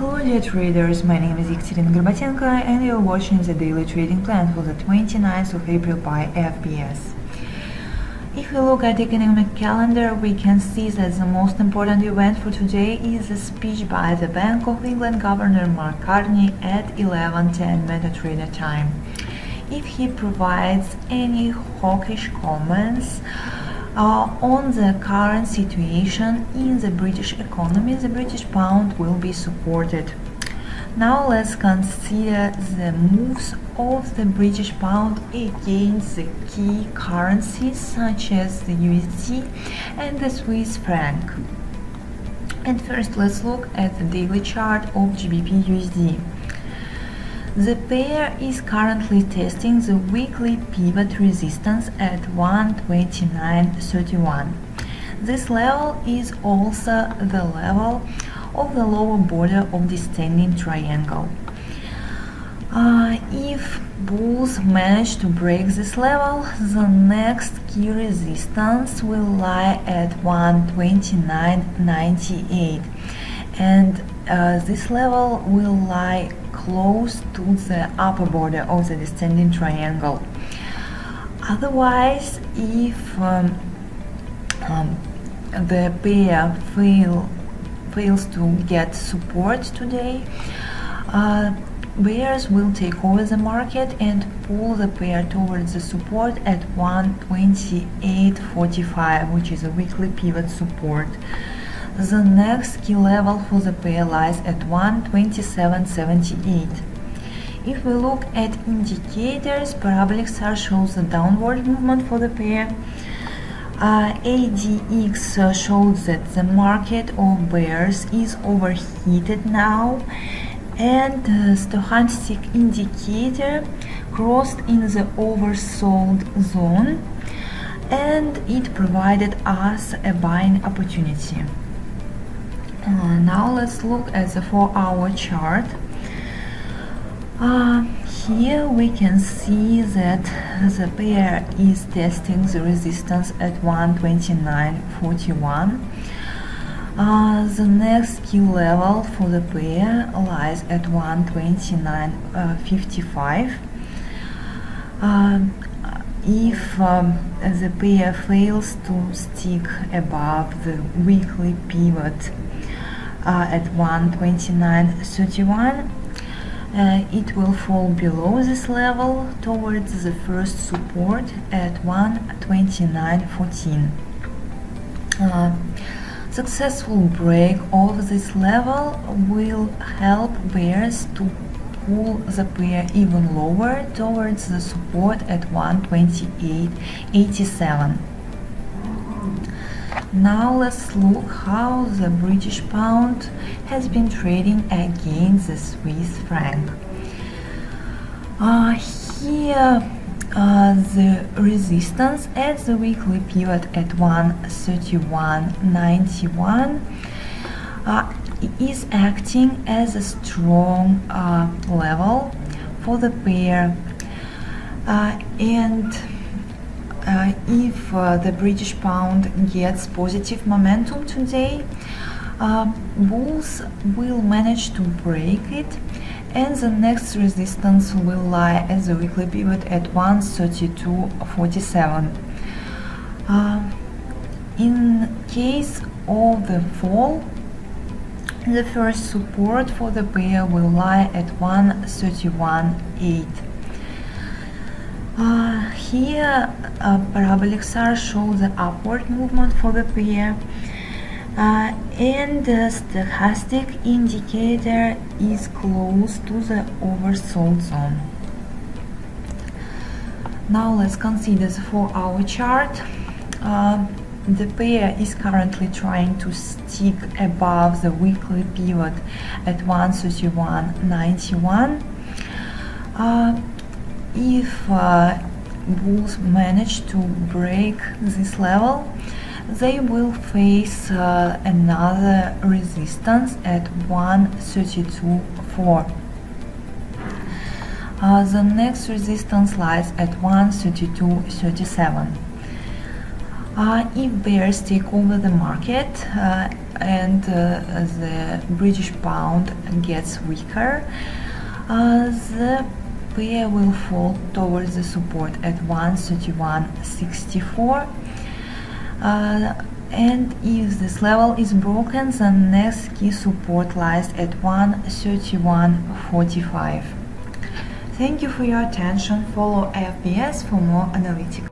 Hello dear traders, my name is Екатерина Горбатенко and you're watching the daily trading plan for the 29th of April by FBS. If we look at the economic calendar, we can see that the most important event for today is a speech by the Bank of England Governor Mark Carney at 11:10 MetaTrader time. If he provides any hawkish comments on the current situation in the British economy, the British pound will be supported. Now let's consider the moves of the British pound against the key currencies such as the USD and the Swiss franc. And first let's look at the daily chart of GBP USD. The pair is currently testing the weekly pivot resistance at 129.31. This level is also the level of the lower border of the standing triangle. If bulls manage to break this level, the next key resistance will lie at 129.98, and this level will lie close to the upper border of the descending triangle. Otherwise, if the pair fails to get support today, bears will take over the market and pull the pair towards the support at 128.45, which is a weekly pivot support. The next key level for the pair lies at 127.78. If we look at indicators, parabolic SAR shows a downward movement for the pair. ADX shows that the market of bears is overheated now, and the stochastic indicator crossed in the oversold zone, and it provided us a buying opportunity. Now let's look at the 4-hour chart. Here we can see that the pair is testing the resistance at 129.41. The next key level for the pair lies at 129.55. If the pair fails to stick above the weekly pivot at 129.31, it will fall below this level towards the first support at 129.14. Successful break of this level will help bears to pull the pair even lower towards the support at 128.87. Now let's look how the British pound has been trading against the Swiss franc. Here the resistance at the weekly pivot at 131.91 is acting as a strong level for the pair, and if the British pound gets positive momentum today, bulls will manage to break it, and the next resistance will lie at the weekly pivot at 132.47. In case of the fall, the first support for the pair will lie at 131.8. Here parabolic SAR shows the upward movement for the pair, and the stochastic indicator is close to the oversold zone. Now let's consider the 4-hour chart. The pair is currently trying to stick above the weekly pivot at 131.91. If bulls manage to break this level, they will face another resistance at 132.4. The next resistance lies at 132.37. If bears take over the market, and the British pound gets weaker, the pair will fall towards the support at 131.64. And if this level is broken, the next key support lies at 131.45. Thank you for your attention. Follow FBS for more analytics.